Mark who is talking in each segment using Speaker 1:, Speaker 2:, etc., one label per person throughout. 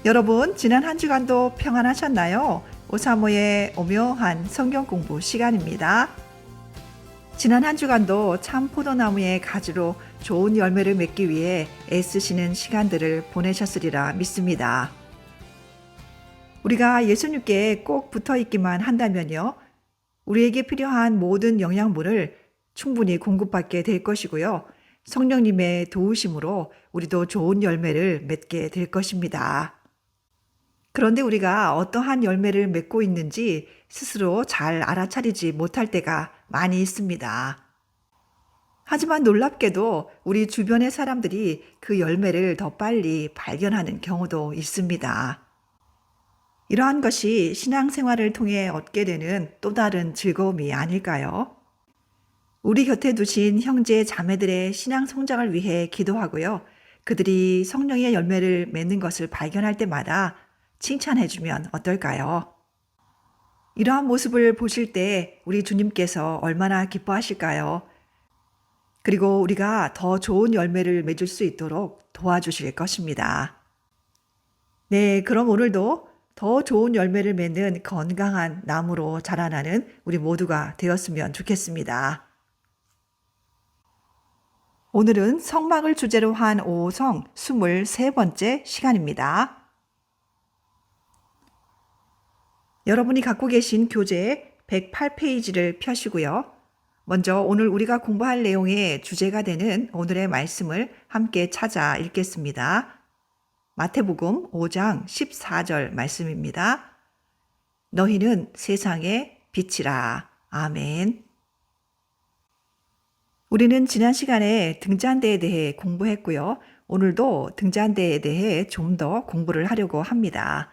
Speaker 1: 여러분, 지난 한 주간도 평안하셨나요? 오사모의 오묘한 성경 공부 시간입니다. 지난 한 주간도 참 포도나무의 가지로 좋은 열매를 맺기 위해 애쓰시는 시간들을 보내셨으리라 믿습니다. 우리가 예수님께 꼭 붙어 있기만 한다면요, 우리에게 필요한 모든 영양분을 충분히 공급받게 될 것이고요, 성령님의 도우심으로 우리도 좋은 열매를 맺게 될 것입니다. 그런데 우리가 어떠한 열매를 맺고 있는지 스스로 잘 알아차리지 못할 때가 많이 있습니다. 하지만 놀랍게도 우리 주변의 사람들이 그 열매를 더 빨리 발견하는 경우도 있습니다. 이러한 것이 신앙생활을 통해 얻게 되는 또 다른 즐거움이 아닐까요? 우리 곁에 두신 형제 자매들의 신앙 성장을 위해 기도하고요, 그들이 성령의 열매를 맺는 것을 발견할 때마다 칭찬해주면 어떨까요? 이러한 모습을 보실 때 우리 주님께서 얼마나 기뻐하실까요? 그리고 우리가 더 좋은 열매를 맺을 수 있도록 도와주실 것입니다. 네, 그럼 오늘도 더 좋은 열매를 맺는 건강한 나무로 자라나는 우리 모두가 되었으면 좋겠습니다. 오늘은 성막을 주제로 한 5성 23번째 시간입니다. 여러분이 갖고 계신 교재 108페이지를 펴시고요. 먼저 오늘 우리가 공부할 내용의 주제가 되는 오늘의 말씀을 함께 찾아 읽겠습니다. 마태복음 5장 14절 말씀입니다. 너희는 세상의 빛이라. 아멘. 우리는 지난 시간에 등잔대에 대해 공부했고요. 오늘도 등잔대에 대해 좀 더 공부를 하려고 합니다.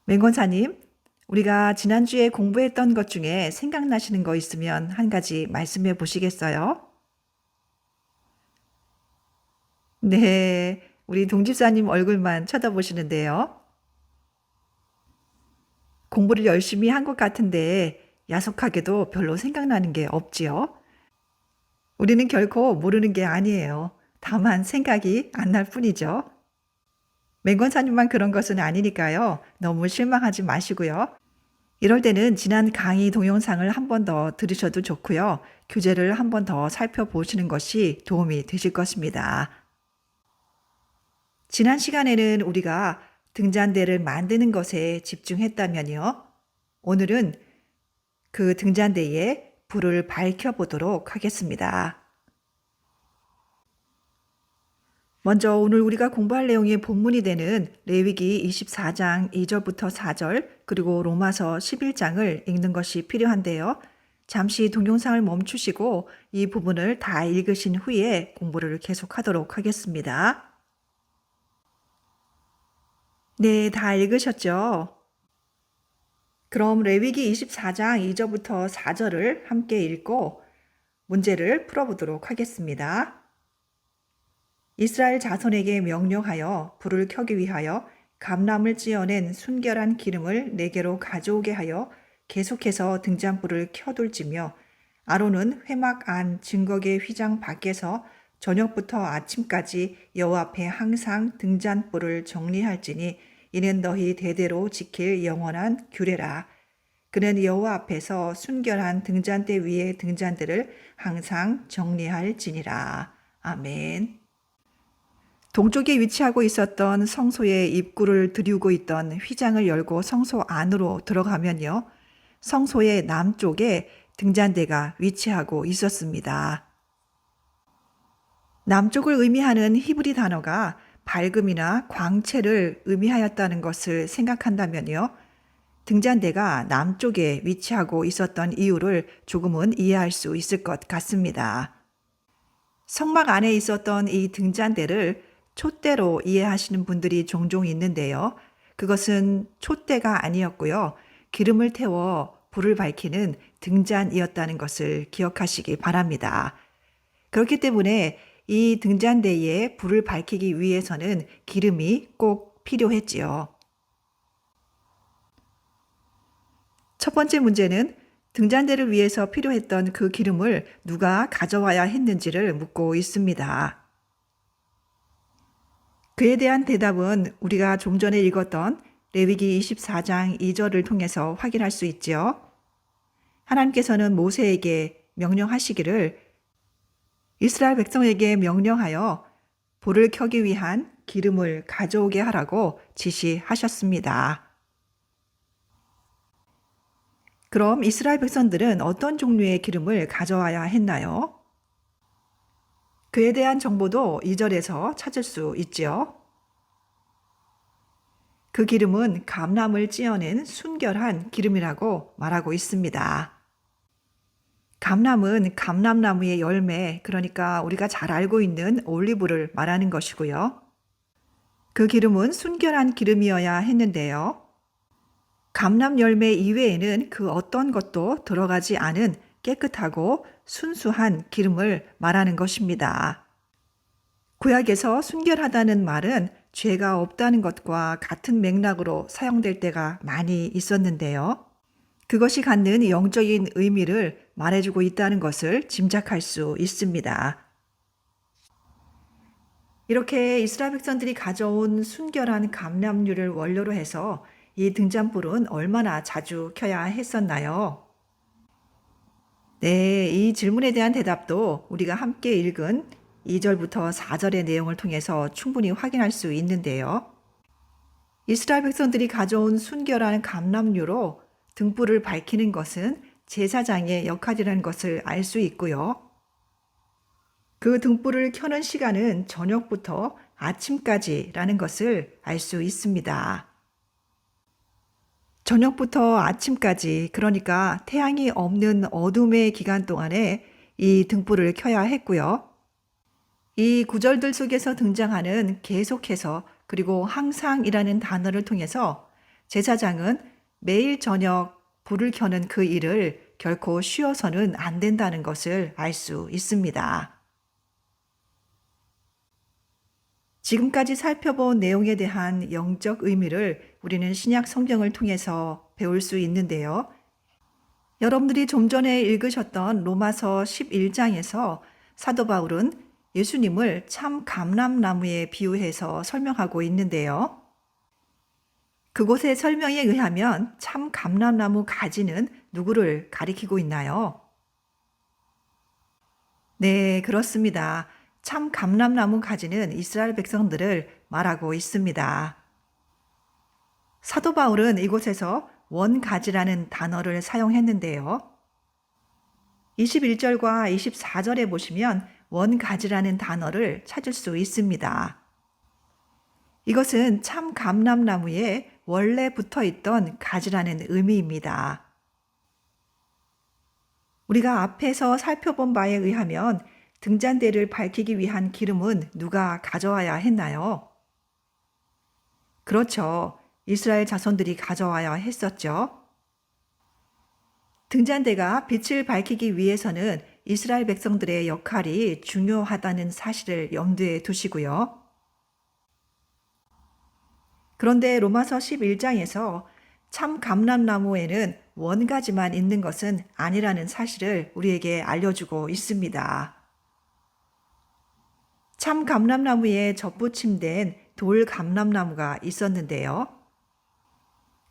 Speaker 1: 맹권사님, 우리가 지난주에 공부했던 것 중에 생각나시는 거 있으면 한 가지 말씀해 보시겠어요? 네, 우리 동집사님 얼굴만 쳐다보시는데요. 공부를 열심히 한 것 같은데 야속하게도 별로 생각나는 게 없지요. 우리는 결코 모르는 게 아니에요. 다만 생각이 안 날 뿐이죠. 맹권사님만 그런 것은 아니니까요. 너무 실망하지 마시고요. 이럴 때는 지난 강의 동영상을 한 번 더 들으셔도 좋고요. 교재를 한 번 더 살펴보시는 것이 도움이 되실 것입니다. 지난 시간에는 우리가 등잔대를 만드는 것에 집중했다면요, 오늘은 그 등잔대에 불을 밝혀보도록 하겠습니다. 먼저 오늘 우리가 공부할 내용의 본문이 되는 레위기 24장 2절부터 4절 그리고 로마서 11장을 읽는 것이 필요한데요. 잠시 동영상을 멈추시고 이 부분을 다 읽으신 후에 공부를 계속하도록 하겠습니다. 네, 다 읽으셨죠? 그럼 레위기 24장 2절부터 4절을 함께 읽고 문제를 풀어보도록 하겠습니다. 이스라엘 자손에게 명령하여 불을 켜기 위하여 감람을 찌어낸 순결한 기름을 네개로 가져오게 하여 계속해서 등잔불을 켜둘지며 아론은 회막 안 증거계 휘장 밖에서 저녁부터 아침까지 여호와 앞에 항상 등잔불을 정리할지니 이는 너희 대대로 지킬 영원한 규례라. 그는 여호와 앞에서 순결한 등잔대 위의 등잔들을 항상 정리할지니라. 아멘. 동쪽에 위치하고 있었던 성소의 입구를 들이우고 있던 휘장을 열고 성소 안으로 들어가면요, 성소의 남쪽에 등잔대가 위치하고 있었습니다. 남쪽을 의미하는 히브리 단어가 밝음이나 광채를 의미하였다는 것을 생각한다면요, 등잔대가 남쪽에 위치하고 있었던 이유를 조금은 이해할 수 있을 것 같습니다. 성막 안에 있었던 이 등잔대를 촛대로 이해하시는 분들이 종종 있는데요. 그것은 촛대가 아니었고요, 기름을 태워 불을 밝히는 등잔이었다는 것을 기억하시기 바랍니다. 그렇기 때문에 이 등잔대에 불을 밝히기 위해서는 기름이 꼭 필요했지요. 첫 번째 문제는 등잔대를 위해서 필요했던 그 기름을 누가 가져와야 했는지를 묻고 있습니다. 그에 대한 대답은 우리가 좀 전에 읽었던 레위기 24장 2절을 통해서 확인할 수 있지요. 하나님께서는 모세에게 명령하시기를 이스라엘 백성에게 명령하여 불을 켜기 위한 기름을 가져오게 하라고 지시하셨습니다. 그럼 이스라엘 백성들은 어떤 종류의 기름을 가져와야 했나요? 그에 대한 정보도 2절에서 찾을 수 있지요. 그 기름은 감람을 찧어낸 순결한 기름이라고 말하고 있습니다. 감람은 감람나무의 열매, 그러니까 우리가 잘 알고 있는 올리브를 말하는 것이고요. 그 기름은 순결한 기름이어야 했는데요. 감람 열매 이외에는 그 어떤 것도 들어가지 않은 깨끗하고 순수한 기름을 말하는 것입니다. 구약에서 순결하다는 말은 죄가 없다는 것과 같은 맥락으로 사용될 때가 많이 있었는데요. 그것이 갖는 영적인 의미를 말해주고 있다는 것을 짐작할 수 있습니다. 이렇게 이스라엘 백성들이 가져온 순결한 감람류를 원료로 해서 이 등잔불은 얼마나 자주 켜야 했었나요? 네, 이 질문에 대한 대답도 우리가 함께 읽은 2절부터 4절의 내용을 통해서 충분히 확인할 수 있는데요. 이스라엘 백성들이 가져온 순결한 감람류로 등불을 밝히는 것은 제사장의 역할이라는 것을 알 수 있고요. 그 등불을 켜는 시간은 저녁부터 아침까지라는 것을 알 수 있습니다. 저녁부터 아침까지, 그러니까 태양이 없는 어둠의 기간 동안에 이 등불을 켜야 했고요. 이 구절들 속에서 등장하는 계속해서 그리고 항상이라는 단어를 통해서 제사장은 매일 저녁 불을 켜는 그 일을 결코 쉬어서는 안 된다는 것을 알 수 있습니다. 지금까지 살펴본 내용에 대한 영적 의미를 우리는 신약 성경을 통해서 배울 수 있는데요. 여러분들이 좀 전에 읽으셨던 로마서 11장에서 사도 바울은 예수님을 참 감람나무에 비유해서 설명하고 있는데요. 그곳의 설명에 의하면 참 감람나무 가지는 누구를 가리키고 있나요? 네, 그렇습니다. 참 감람나무 가지는 이스라엘 백성들을 말하고 있습니다. 사도 바울은 이곳에서 원가지라는 단어를 사용했는데요. 21절과 24절에 보시면 원가지라는 단어를 찾을 수 있습니다. 이것은 참 감람나무에 원래 붙어 있던 가지라는 의미입니다. 우리가 앞에서 살펴본 바에 의하면 등잔대를 밝히기 위한 기름은 누가 가져와야 했나요? 그렇죠. 이스라엘 자손들이 가져와야 했었죠. 등잔대가 빛을 밝히기 위해서는 이스라엘 백성들의 역할이 중요하다는 사실을 염두에 두시고요. 그런데 로마서 11장에서 참 감람나무에는 원가지만 있는 것은 아니라는 사실을 우리에게 알려주고 있습니다. 참 감람나무에 접붙임된 돌 감람나무가 있었는데요.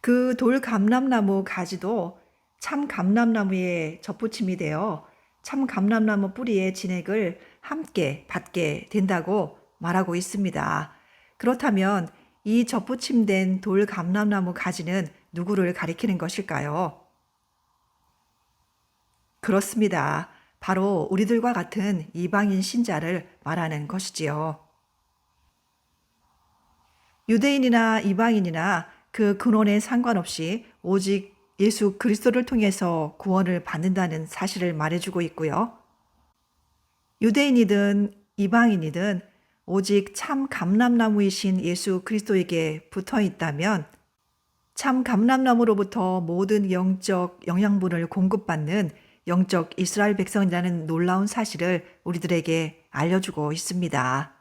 Speaker 1: 그 돌 감람나무 가지도 참 감람나무에 접붙임이 되어 참 감람나무 뿌리의 진액을 함께 받게 된다고 말하고 있습니다. 그렇다면 이 접붙임된 돌 감람나무 가지는 누구를 가리키는 것일까요? 그렇습니다. 바로 우리들과 같은 이방인 신자를 말하는 것이지요. 유대인이나 이방인이나 그 근원에 상관없이 오직 예수 그리스도를 통해서 구원을 받는다는 사실을 말해주고 있고요. 유대인이든 이방인이든 오직 참 감람나무이신 예수 그리스도에게 붙어 있다면 참 감람나무로부터 모든 영적 영양분을 공급받는 영적 이스라엘 백성이라는 놀라운 사실을 우리들에게 알려주고 있습니다.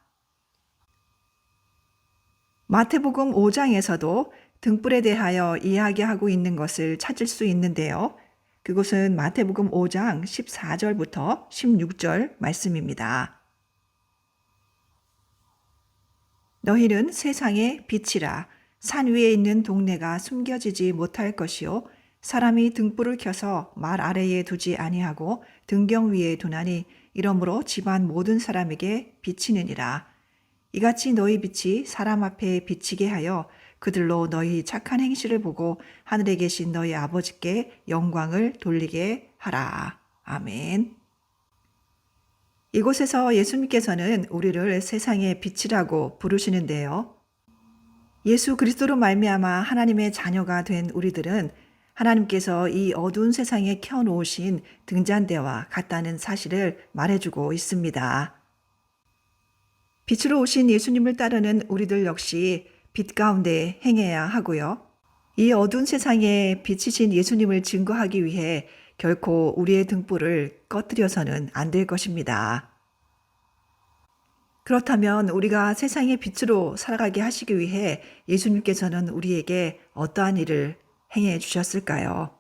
Speaker 1: 마태복음 5장에서도 등불에 대하여 이야기하고 있는 것을 찾을 수 있는데요. 그것은 마태복음 5장 14절부터 16절 말씀입니다. 너희는 세상의 빛이라. 산 위에 있는 동네가 숨겨지지 못할 것이요 사람이 등불을 켜서 말 아래에 두지 아니하고 등경 위에 두나니 이러므로 집안 모든 사람에게 비치느니라. 이같이 너희 빛이 사람 앞에 비치게 하여 그들로 너희 착한 행실을 보고 하늘에 계신 너희 아버지께 영광을 돌리게 하라. 아멘. 이곳에서 예수님께서는 우리를 세상의 빛이라고 부르시는데요. 예수 그리스도로 말미암아 하나님의 자녀가 된 우리들은 하나님께서 이 어두운 세상에 켜놓으신 등잔대와 같다는 사실을 말해주고 있습니다. 빛으로 오신 예수님을 따르는 우리들 역시 빛 가운데 행해야 하고요. 이 어두운 세상에 빛이신 예수님을 증거하기 위해 결코 우리의 등불을 꺼뜨려서는 안 될 것입니다. 그렇다면 우리가 세상의 빛으로 살아가게 하시기 위해 예수님께서는 우리에게 어떠한 일을 행해 주셨을까요?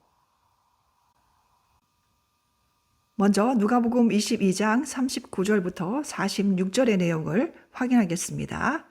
Speaker 1: 먼저 누가복음 22장 39절부터 46절의 내용을 확인하겠습니다.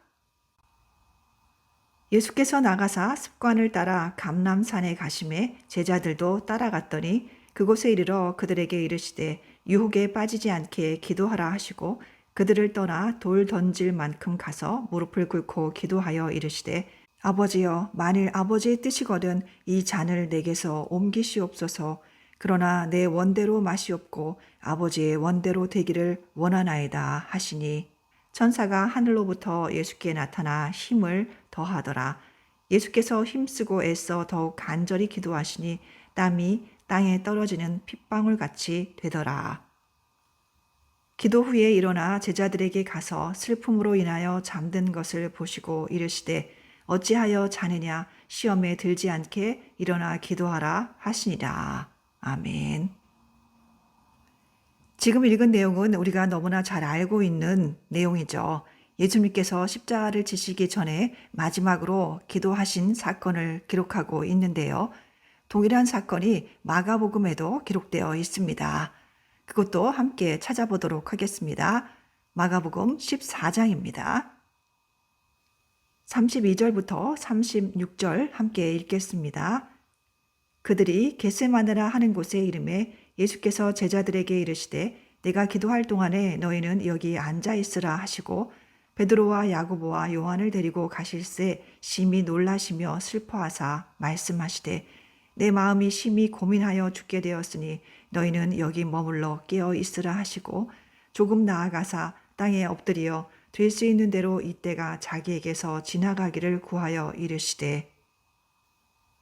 Speaker 1: 예수께서 나가사 습관을 따라 감람산에 가심에 제자들도 따라갔더니 그곳에 이르러 그들에게 이르시되 유혹에 빠지지 않게 기도하라 하시고 그들을 떠나 돌 던질 만큼 가서 무릎을 꿇고 기도하여 이르시되 아버지여 만일 아버지의 뜻이거든 이 잔을 내게서 옮기시옵소서. 그러나 내 원대로 마시옵고 아버지의 원대로 되기를 원하나이다 하시니 천사가 하늘로부터 예수께 나타나 힘을 더하더라. 예수께서 힘쓰고 애써 더욱 간절히 기도하시니 땀이 땅에 떨어지는 핏방울 같이 되더라. 기도 후에 일어나 제자들에게 가서 슬픔으로 인하여 잠든 것을 보시고 이르시되 어찌하여 자느냐 시험에 들지 않게 일어나 기도하라 하시니라. 아멘. 지금 읽은 내용은 우리가 너무나 잘 알고 있는 내용이죠. 예수님께서 십자가를 지시기 전에 마지막으로 기도하신 사건을 기록하고 있는데요. 동일한 사건이 마가복음에도 기록되어 있습니다. 그것도 함께 찾아보도록 하겠습니다. 마가복음 14장입니다. 32절부터 36절 함께 읽겠습니다. 그들이 겟세마네라 하는 곳에 이름에 예수께서 제자들에게 이르시되 내가 기도할 동안에 너희는 여기 앉아 있으라 하시고 베드로와 야고보와 요한을 데리고 가실새 심히 놀라시며 슬퍼하사 말씀하시되 내 마음이 심히 고민하여 죽게 되었으니 너희는 여기 머물러 깨어 있으라 하시고 조금 나아가사 땅에 엎드려 될 수 있는 대로 이때가 자기에게서 지나가기를 구하여 이르시되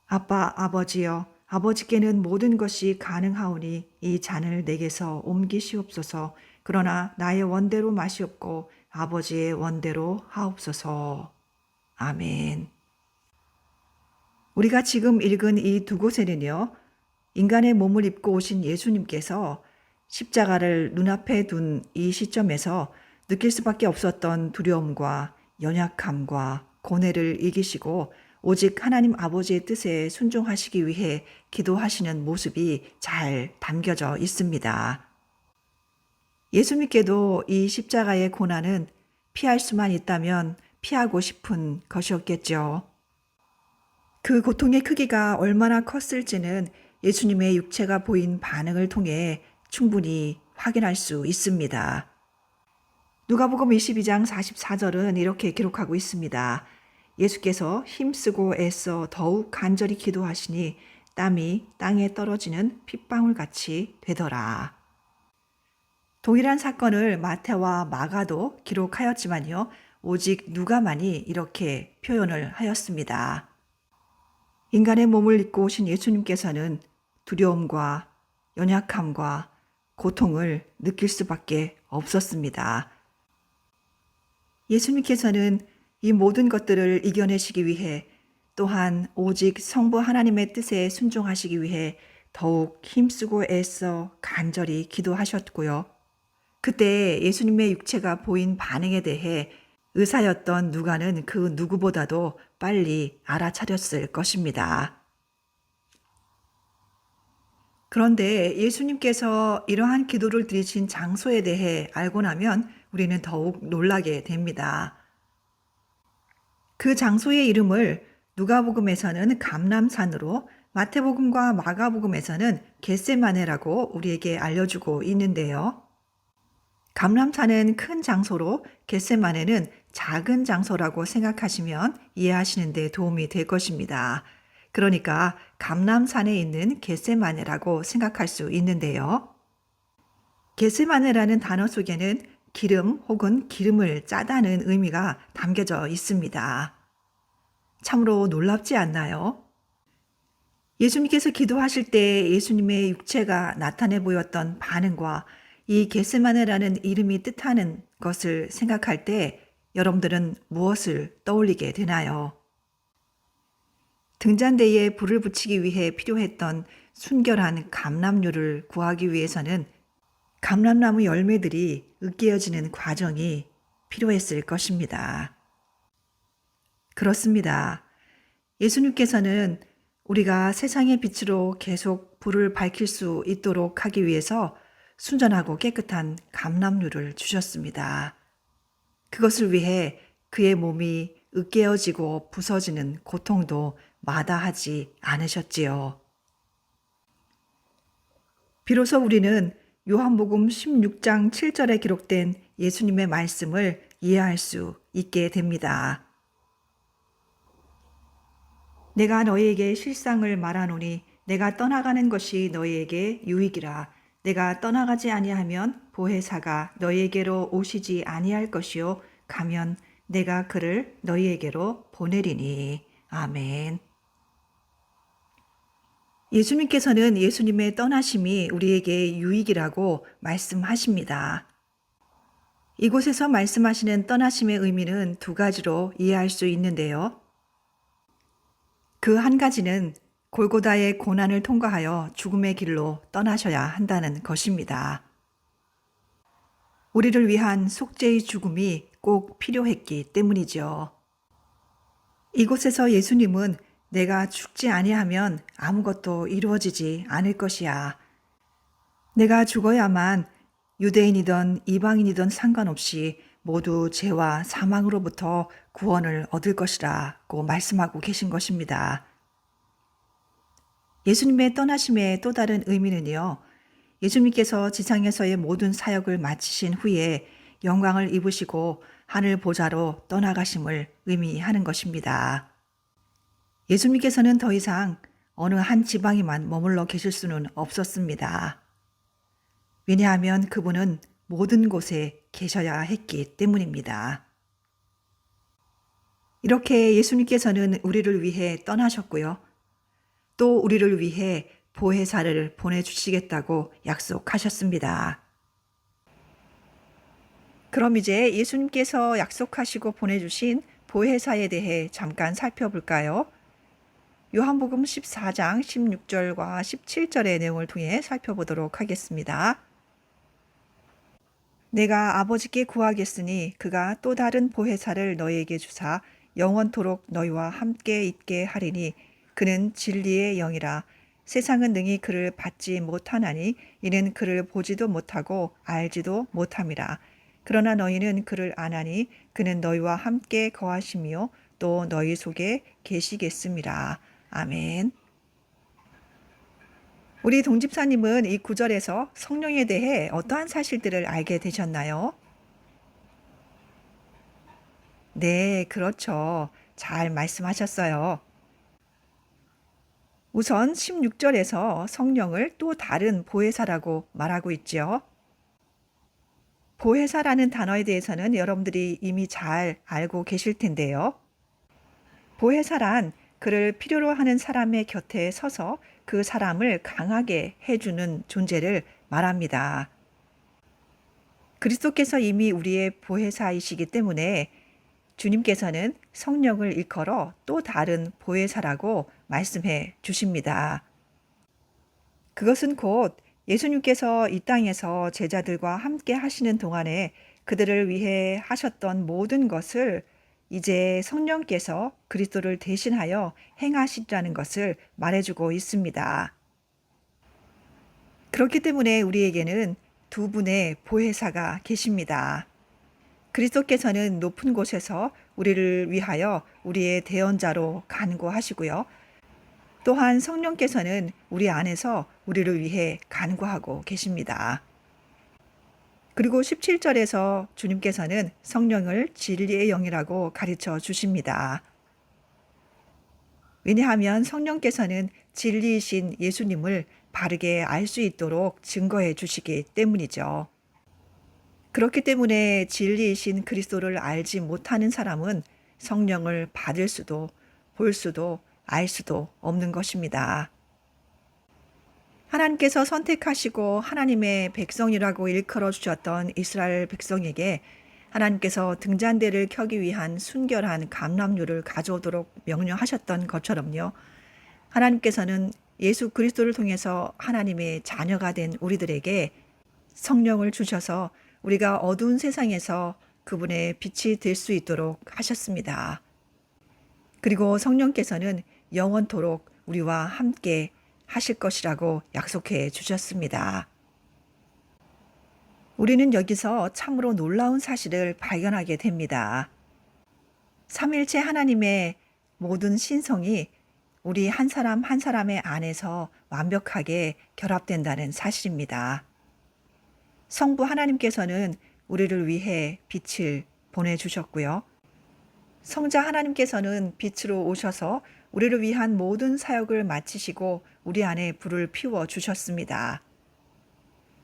Speaker 1: 아빠 아버지여 아버지께는 모든 것이 가능하오니 이 잔을 내게서 옮기시옵소서. 그러나 나의 원대로 마시옵고 아버지의 원대로 하옵소서. 아멘. 우리가 지금 읽은 이 두 곳에는요. 인간의 몸을 입고 오신 예수님께서 십자가를 눈앞에 둔 이 시점에서 느낄 수밖에 없었던 두려움과 연약함과 고뇌를 이기시고 오직 하나님 아버지의 뜻에 순종하시기 위해 기도하시는 모습이 잘 담겨져 있습니다. 예수님께도 이 십자가의 고난은 피할 수만 있다면 피하고 싶은 것이었겠죠. 그 고통의 크기가 얼마나 컸을지는 예수님의 육체가 보인 반응을 통해 충분히 확인할 수 있습니다. 누가복음 22장 44절은 이렇게 기록하고 있습니다. 예수께서 힘쓰고 애써 더욱 간절히 기도하시니 땀이 땅에 떨어지는 핏방울 같이 되더라. 동일한 사건을 마태와 마가도 기록하였지만요. 오직 누가만이 이렇게 표현을 하였습니다. 인간의 몸을 입고 오신 예수님께서는 두려움과 연약함과 고통을 느낄 수밖에 없었습니다. 예수님께서는 이 모든 것들을 이겨내시기 위해 또한 오직 성부 하나님의 뜻에 순종하시기 위해 더욱 힘쓰고 애써 간절히 기도하셨고요. 그때 예수님의 육체가 보인 반응에 대해 의사였던 누가는 그 누구보다도 빨리 알아차렸을 것입니다. 그런데 예수님께서 이러한 기도를 드리신 장소에 대해 알고 나면 우리는 더욱 놀라게 됩니다. 그 장소의 이름을 누가복음에서는 감람산으로, 마태복음과 마가복음에서는 겟세마네라고 우리에게 알려주고 있는데요. 감람산은 큰 장소로 겟세마네는 작은 장소라고 생각하시면 이해하시는 데 도움이 될 것입니다. 그러니까 감람산에 있는 겟세마네라고 생각할 수 있는데요. 겟세마네라는 단어 속에는 기름 혹은 기름을 짜다는 의미가 담겨져 있습니다. 참으로 놀랍지 않나요? 예수님께서 기도하실 때 예수님의 육체가 나타내 보였던 반응과 이 겟세마네라는 이름이 뜻하는 것을 생각할 때 여러분들은 무엇을 떠올리게 되나요? 등잔대에 불을 붙이기 위해 필요했던 순결한 감람류를 구하기 위해서는 감람나무 열매들이 으깨어지는 과정이 필요했을 것입니다. 그렇습니다. 예수님께서는 우리가 세상의 빛으로 계속 불을 밝힐 수 있도록 하기 위해서 순전하고 깨끗한 감람류를 주셨습니다. 그것을 위해 그의 몸이 으깨어지고 부서지는 고통도 마다하지 않으셨지요. 비로소 우리는 요한복음 16장 7절에 기록된 예수님의 말씀을 이해할 수 있게 됩니다. 내가 너희에게 실상을 말하노니 내가 떠나가는 것이 너희에게 유익이라. 내가 떠나가지 아니하면 보혜사가 너희에게로 오시지 아니할 것이요 가면 내가 그를 너희에게로 보내리니. 아멘. 예수님께서는 예수님의 떠나심이 우리에게 유익이라고 말씀하십니다. 이곳에서 말씀하시는 떠나심의 의미는 두 가지로 이해할 수 있는데요. 그 한 가지는 골고다의 고난을 통과하여 죽음의 길로 떠나셔야 한다는 것입니다. 우리를 위한 속죄의 죽음이 꼭 필요했기 때문이죠. 이곳에서 예수님은 내가 죽지 아니하면 아무것도 이루어지지 않을 것이야. 내가 죽어야만 유대인이든 이방인이든 상관없이 모두 죄와 사망으로부터 구원을 얻을 것이라고 말씀하고 계신 것입니다. 예수님의 떠나심의 또 다른 의미는요. 예수님께서 지상에서의 모든 사역을 마치신 후에 영광을 입으시고 하늘 보좌로 떠나가심을 의미하는 것입니다. 예수님께서는 더 이상 어느 한 지방에만 머물러 계실 수는 없었습니다. 왜냐하면 그분은 모든 곳에 계셔야 했기 때문입니다. 이렇게 예수님께서는 우리를 위해 떠나셨고요. 또 우리를 위해 보혜사를 보내주시겠다고 약속하셨습니다. 그럼 이제 예수님께서 약속하시고 보내주신 보혜사에 대해 잠깐 살펴볼까요? 요한복음 14장 16절과 17절의 내용을 통해 살펴보도록 하겠습니다. 내가 아버지께 구하겠으니 그가 또 다른 보혜사를 너희에게 주사 영원토록 너희와 함께 있게 하리니 그는 진리의 영이라. 세상은 능히 그를 받지 못하나니 이는 그를 보지도 못하고 알지도 못함이라. 그러나 너희는 그를 아나니 그는 너희와 함께 거하시며 또 너희 속에 계시겠음이라. 아멘. 우리 동집사님은 이 구절에서 성령에 대해 어떠한 사실들을 알게 되셨나요? 네, 그렇죠. 잘 말씀하셨어요. 우선 16절에서 성령을 또 다른 보혜사라고 말하고 있죠. 보혜사라는 단어에 대해서는 여러분들이 이미 잘 알고 계실 텐데요. 보혜사란 그를 필요로 하는 사람의 곁에 서서 그 사람을 강하게 해주는 존재를 말합니다. 그리스도께서 이미 우리의 보혜사이시기 때문에 주님께서는 성령을 일컬어 또 다른 보혜사라고 말씀해 주십니다. 그것은 곧 예수님께서 이 땅에서 제자들과 함께 하시는 동안에 그들을 위해 하셨던 모든 것을 이제 성령께서 그리스도를 대신하여 행하시리라는 것을 말해주고 있습니다. 그렇기 때문에 우리에게는 두 분의 보혜사가 계십니다. 그리스도께서는 높은 곳에서 우리를 위하여 우리의 대언자로 간구하시고요. 또한 성령께서는 우리 안에서 우리를 위해 간구하고 계십니다. 그리고 17절에서 주님께서는 성령을 진리의 영이라고 가르쳐 주십니다. 왜냐하면 성령께서는 진리이신 예수님을 바르게 알 수 있도록 증거해 주시기 때문이죠. 그렇기 때문에 진리이신 그리스도를 알지 못하는 사람은 성령을 받을 수도 볼 수도 알 수도 없는 것입니다. 하나님께서 선택하시고 하나님의 백성이라고 일컬어 주셨던 이스라엘 백성에게 하나님께서 등잔대를 켜기 위한 순결한 감람류를 가져오도록 명령하셨던 것처럼요. 하나님께서는 예수 그리스도를 통해서 하나님의 자녀가 된 우리들에게 성령을 주셔서 우리가 어두운 세상에서 그분의 빛이 될 수 있도록 하셨습니다. 그리고 성령께서는 영원토록 우리와 함께 하실 것이라고 약속해 주셨습니다. 우리는 여기서 참으로 놀라운 사실을 발견하게 됩니다. 삼일체 하나님의 모든 신성이 우리 한 사람 한 사람의 안에서 완벽하게 결합된다는 사실입니다. 성부 하나님께서는 우리를 위해 빛을 보내주셨고요. 성자 하나님께서는 빛으로 오셔서 우리를 위한 모든 사역을 마치시고 우리 안에 불을 피워 주셨습니다.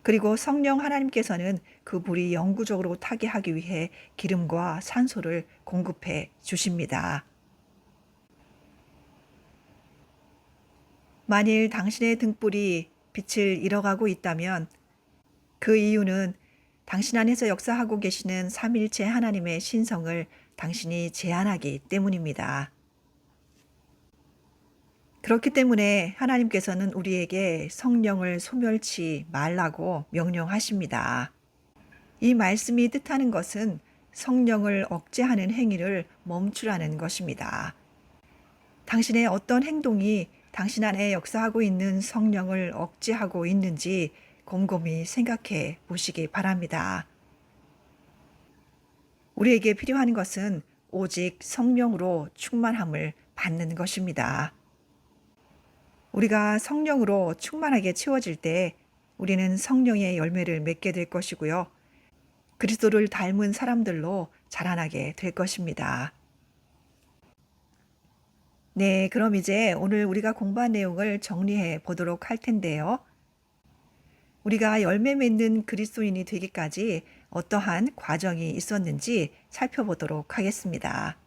Speaker 1: 그리고 성령 하나님께서는 그 불이 영구적으로 타게 하기 위해 기름과 산소를 공급해 주십니다. 만일 당신의 등불이 빛을 잃어가고 있다면 그 이유는 당신 안에서 역사하고 계시는 삼일체 하나님의 신성을 당신이 제한하기 때문입니다. 그렇기 때문에 하나님께서는 우리에게 성령을 소멸치 말라고 명령하십니다. 이 말씀이 뜻하는 것은 성령을 억제하는 행위를 멈추라는 것입니다. 당신의 어떤 행동이 당신 안에 역사하고 있는 성령을 억제하고 있는지 곰곰이 생각해 보시기 바랍니다. 우리에게 필요한 것은 오직 성령으로 충만함을 받는 것입니다. 우리가 성령으로 충만하게 채워질 때 우리는 성령의 열매를 맺게 될 것이고요. 그리스도를 닮은 사람들로 자라나게 될 것입니다. 네, 그럼 이제 오늘 우리가 공부한 내용을 정리해 보도록 할 텐데요. 우리가 열매 맺는 그리스도인이 되기까지 어떠한 과정이 있었는지 살펴보도록 하겠습니다.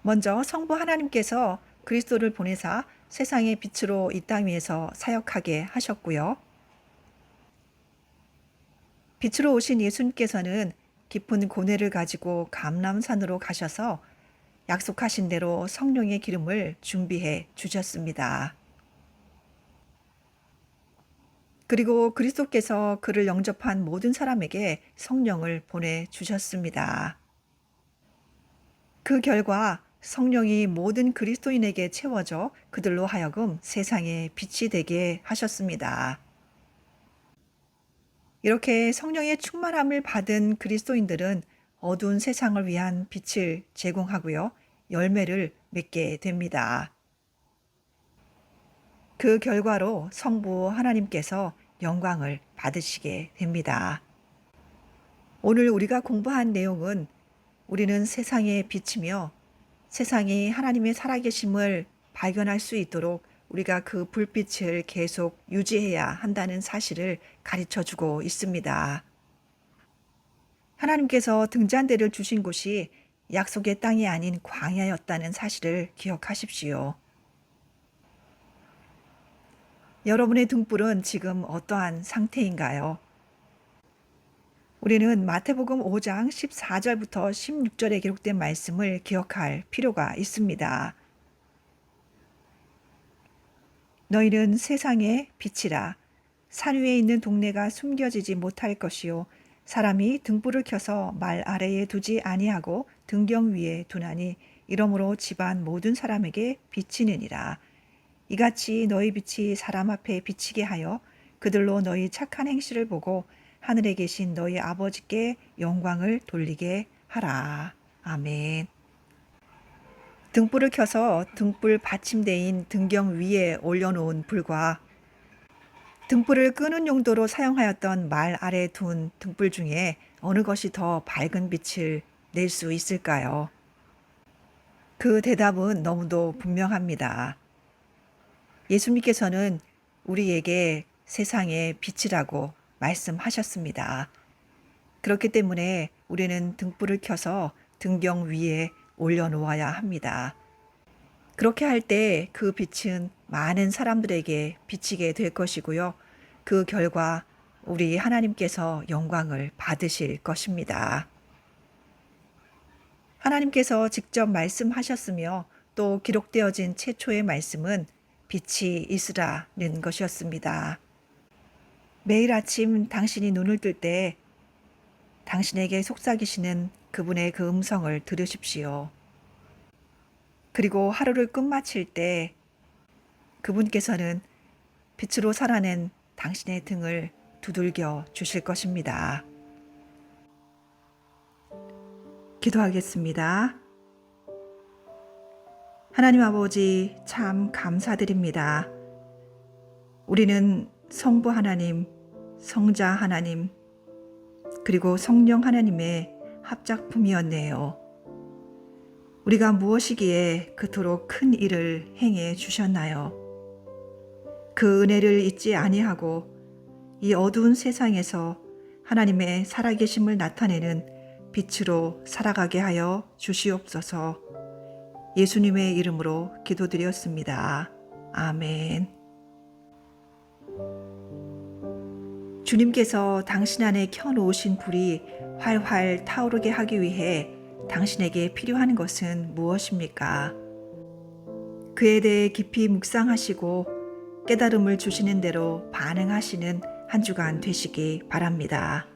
Speaker 1: 먼저 성부 하나님께서 그리스도를 보내사 세상의 빛으로 이 땅 위에서 사역하게 하셨고요. 빛으로 오신 예수님께서는 깊은 고뇌를 가지고 감람산으로 가셔서 약속하신 대로 성령의 기름을 준비해 주셨습니다. 그리고 그리스도께서 그를 영접한 모든 사람에게 성령을 보내주셨습니다. 그 결과 성령이 모든 그리스도인에게 채워져 그들로 하여금 세상에 빛이 되게 하셨습니다. 이렇게 성령의 충만함을 받은 그리스도인들은 어두운 세상을 위한 빛을 제공하고요. 열매를 맺게 됩니다. 그 결과로 성부 하나님께서 영광을 받으시게 됩니다. 오늘 우리가 공부한 내용은 우리는 세상의 빛이며 세상이 하나님의 살아계심을 발견할 수 있도록 우리가 그 불빛을 계속 유지해야 한다는 사실을 가르쳐 주고 있습니다. 하나님께서 등잔대를 주신 곳이 약속의 땅이 아닌 광야였다는 사실을 기억하십시오. 여러분의 등불은 지금 어떠한 상태인가요? 우리는 마태복음 5장 14절부터 16절에 기록된 말씀을 기억할 필요가 있습니다. 너희는 세상의 빛이라. 산 위에 있는 동네가 숨겨지지 못할 것이요 사람이 등불을 켜서 말 아래에 두지 아니하고 등경 위에 두나니 이러므로 집안 모든 사람에게 비치느니라. 이같이 너희 빛이 사람 앞에 비치게 하여 그들로 너희 착한 행실을 보고 하늘에 계신 너희 아버지께 영광을 돌리게 하라. 아멘. 등불을 켜서 등불 받침대인 등경 위에 올려놓은 불과 등불을 끄는 용도로 사용하였던 말 아래 둔 등불 중에 어느 것이 더 밝은 빛을 낼 수 있을까요? 그 대답은 너무도 분명합니다. 예수님께서는 우리에게 세상의 빛이라고 말씀하셨습니다. 그렇기 때문에 우리는 등불을 켜서 등경 위에 올려놓아야 합니다. 그렇게 할 때 그 빛은 많은 사람들에게 비치게 될 것이고요. 그 결과 우리 하나님께서 영광을 받으실 것입니다. 하나님께서 직접 말씀하셨으며 또 기록되어진 최초의 말씀은 빛이 있으라는 것이었습니다. 매일 아침 당신이 눈을 뜰 때 당신에게 속삭이시는 그분의 그 음성을 들으십시오. 그리고 하루를 끝마칠 때 그분께서는 빛으로 살아낸 당신의 등을 두들겨 주실 것입니다. 기도하겠습니다. 하나님 아버지, 참 감사드립니다. 우리는 성부 하나님, 성자 하나님, 그리고 성령 하나님의 합작품이었네요. 우리가 무엇이기에 그토록 큰 일을 행해 주셨나요? 그 은혜를 잊지 아니하고 이 어두운 세상에서 하나님의 살아계심을 나타내는 빛으로 살아가게 하여 주시옵소서. 예수님의 이름으로 기도드렸습니다. 아멘. 주님께서 당신 안에 켜놓으신 불이 활활 타오르게 하기 위해 당신에게 필요한 것은 무엇입니까? 그에 대해 깊이 묵상하시고 깨달음을 주시는 대로 반응하시는 한 주간 되시기 바랍니다.